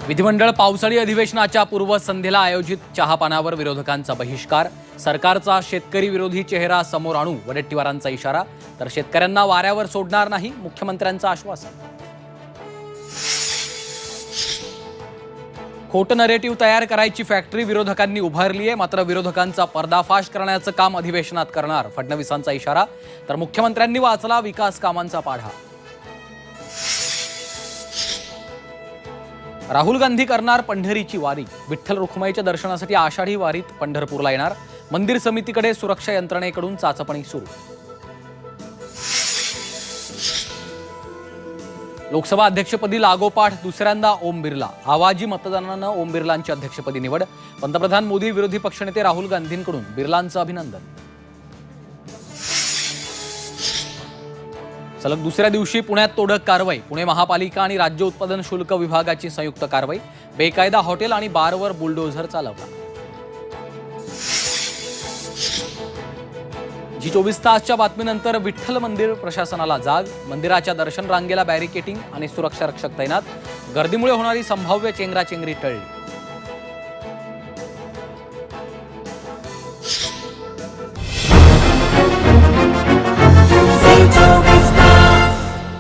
विधिमंडळ पावसाळी अधिवेशनाच्या पूर्वसंध्येला आयोजित चहापानावर विरोधकांचा बहिष्कार, सरकारचा शेतकरी विरोधी चेहरा समोर आणू वडेट्टीवारांचा इशारा, तर शेतकऱ्यांना वाऱ्यावर सोडणार नाही मुख्यमंत्र्यांचं आश्वासन. खोटं नरेटिव्ह तयार करायची फॅक्टरी विरोधकांनी उभारली आहे, मात्र विरोधकांचा पर्दाफाश करण्याचं काम अधिवेशनात करणार फडणवीसांचा इशारा, तर मुख्यमंत्र्यांनी वाचला विकास कामांचा पाढा. राहुल गांधी करणार पंढरीची वारी, विठ्ठल रुक्माईच्या दर्शनासाठी आषाढी वारीत पंढरपूरला येणार, मंदिर समितीकडे सुरक्षा यंत्रणेकडून चाचपणी सुरू. लोकसभा अध्यक्षपदी लागोपाठ दुसऱ्यांदा ओम बिर्ला, आवाजी मतदानानं ओम बिर्लांची अध्यक्षपदी निवड, पंतप्रधान मोदी विरोधी पक्षनेते राहुल गांधींकडून बिर्लांचं अभिनंदन. सलग दुसऱ्या दिवशी पुण्यात तोडक कारवाई, पुणे महापालिका आणि राज्य उत्पादन शुल्क विभागाची संयुक्त कारवाई, बेकायदा हॉटेल आणि बारवर बुलडोझर चालवला. जी24 तासच्या बातमीनंतर विठ्ठल मंदिर प्रशासनाला जाग, मंदिराच्या दर्शन रांगेला बॅरिकेटिंग आणि सुरक्षा रक्षक तैनात, गर्दीमुळे होणारी संभाव्य चेंगराचेंगरी टळली.